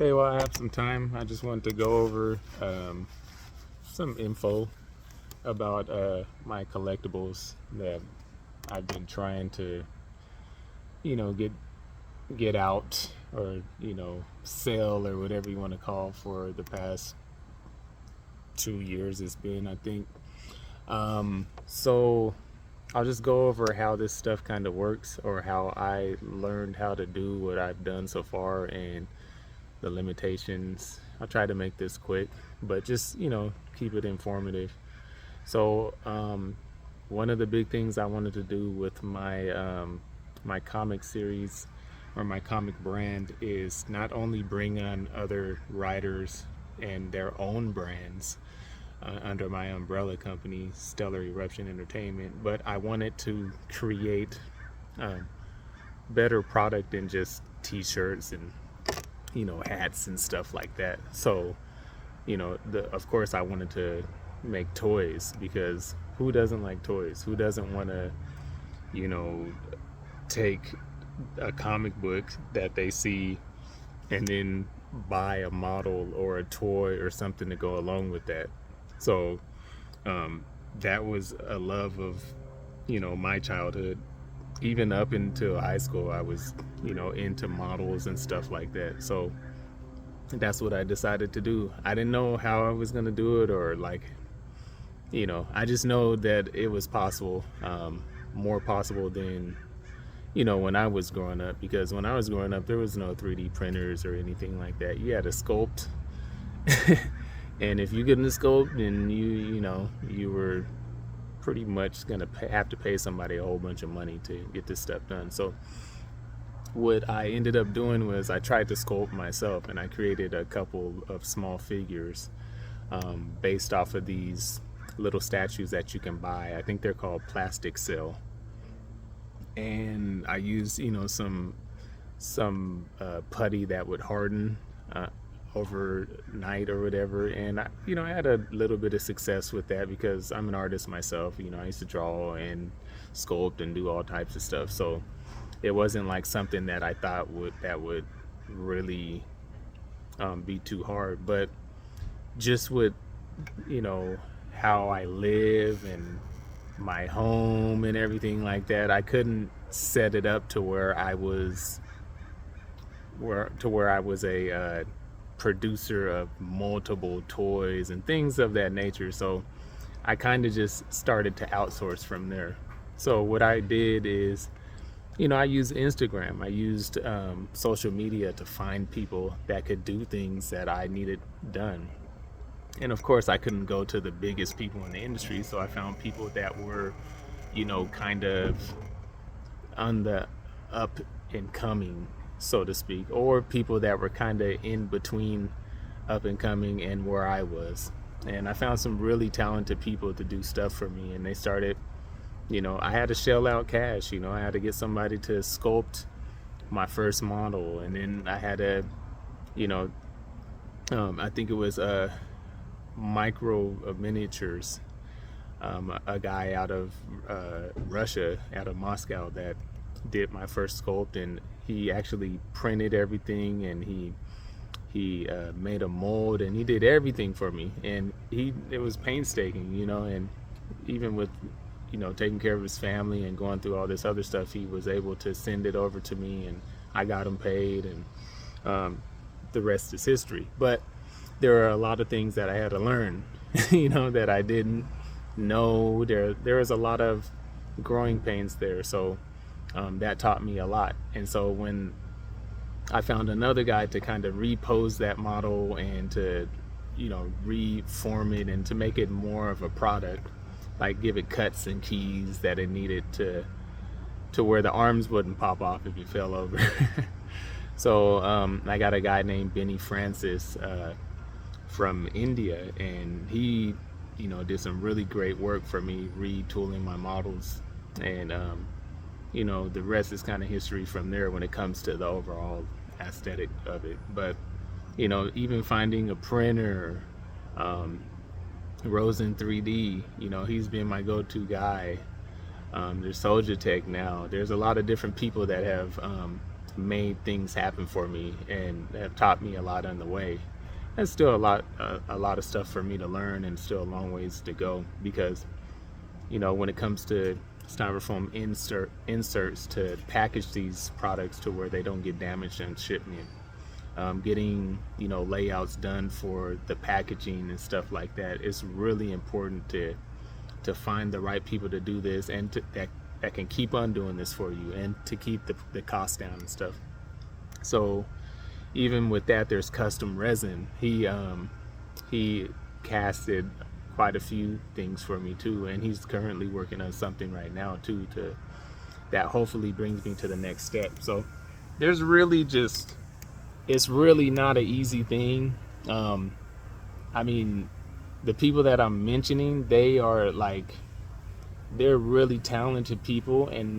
Okay, well, I have some time. I just wanted to go over some info about my collectibles that I've been trying to, get out or sell or whatever you want to call for the past 2 years. It's been, I think. So I'll just go over how this stuff kind of works, or how I learned how to do what I've done so far, and the limitations. I'll try to make this quick, but just, keep it informative. So, one of the big things I wanted to do with my comic series, or my comic brand, is not only bring on other writers and their own brands under my umbrella company, Stellar Eruption Entertainment, but I wanted to create better product than just t-shirts and hats and stuff like that. So, of course I wanted to make toys, because who doesn't like toys? Who doesn't want to, take a comic book that they see and then buy a model or a toy or something to go along with that? So, that was a love of, my childhood. Even up until high school, I was, into models and stuff like that. So that's what I decided to do. I didn't know how I was going to do it, or I just know that it was possible, more possible than, when I was growing up. Because when I was growing up, there was no 3D printers or anything like that. You had to sculpt. And if you couldn't sculpt, then you were pretty much gonna have to pay somebody a whole bunch of money to get this stuff done. So what I ended up doing was I tried to sculpt myself, and I created a couple of small figures based off of these little statues that you can buy. I think they're called plastic cell. And I used some putty that would harden overnight or whatever. And I had a little bit of success with that, because I'm an artist myself. I used to draw and sculpt and do all types of stuff. So it wasn't like something that I thought would really be too hard. But just with how I live and my home and everything like that, I couldn't set it up to where I was a producer of multiple toys and things of that nature. So I kind of just started to outsource from there. So what I did is, I used Instagram. I used social media to find people that could do things that I needed done. And of course, I couldn't go to the biggest people in the industry, so I found people that were, kind of on the up and coming, so to speak, or people that were kind of in between up and coming and where I was. And I found some really talented people to do stuff for me, and they started, I had to shell out cash. I had to get somebody to sculpt my first model, and then I had to, I think it was micro miniatures, a guy out of Russia, out of Moscow, that did my first sculpt, and he actually printed everything, and he made a mold, and he did everything for me. And it was painstaking, and even with taking care of his family and going through all this other stuff, he was able to send it over to me, and I got him paid, and the rest is history. But there are a lot of things that I had to learn, that I didn't know. There was a lot of growing pains there. So that taught me a lot. And so when I found another guy to kind of repose that model and to, reform it and to make it more of a product, like give it cuts and keys that it needed to where the arms wouldn't pop off if you fell over. So I got a guy named Benny Francis from India, and he did some really great work for me, retooling my models. And the rest is kind of history from there when it comes to the overall aesthetic of it. But even finding a printer, Rosen 3D, he's been my go-to guy. There's Soldier Tech now. There's a lot of different people that have made things happen for me and have taught me a lot on the way. There's still a lot of stuff for me to learn, and still a long ways to go, because when it comes to styrofoam inserts to package these products to where they don't get damaged in shipment, getting layouts done for the packaging and stuff like that, it's really important to find the right people to do this, and that can keep on doing this for you, and to keep the cost down and stuff. So even with that, there's custom resin. He casted quite a few things for me too, and he's currently working on something right now too, that hopefully brings me to the next step. So there's really it's really not an easy thing. I mean, the people that I'm mentioning, they're really talented people, and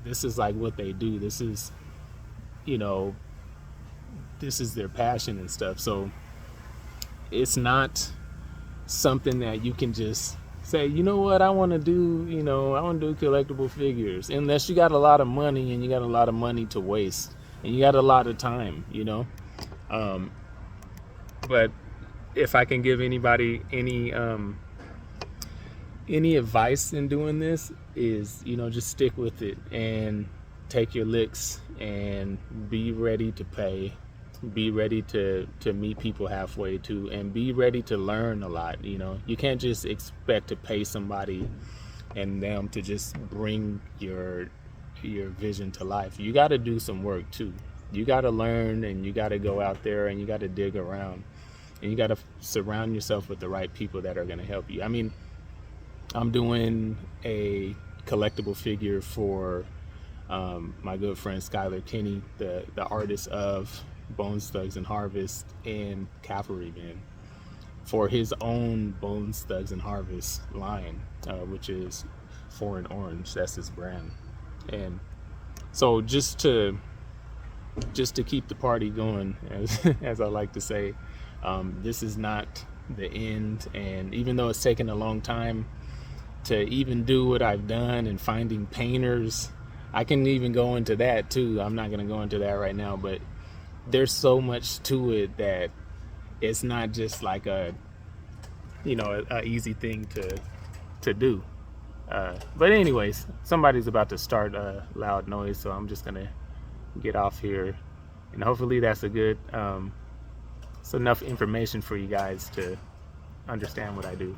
this is like what they do. This is their passion and stuff. So it's not something that you can just say, what I want to do, I want to do collectible figures, unless you got a lot of money, and you got a lot of money to waste, and you got a lot of time, but if I can give anybody any advice in doing this, is just stick with it and take your licks, and be ready to pay, be ready to meet people halfway too, and be ready to learn a lot. You can't just expect to pay somebody and them to just bring your vision to life. You got to do some work too. You got to learn, and you got to go out there, and you got to dig around, and you got to surround yourself with the right people that are going to help you. I mean, I'm doing a collectible figure for my good friend Skylar Kinney, the artist of Bones, Thugs, and Harvest and Cavalry Man, for his own Bones, Thugs, and Harvest line, which is Foreign Orange. That's his brand. And so just to keep the party going, as I like to say, this is not the end. And even though it's taken a long time to even do what I've done, and finding painters, I can even go into that too. I'm not going to go into that right now, but there's so much to it that it's not just like a easy thing to do. But anyways, somebody's about to start a loud noise, so I'm just gonna get off here, and hopefully that's it's enough information for you guys to understand what I do.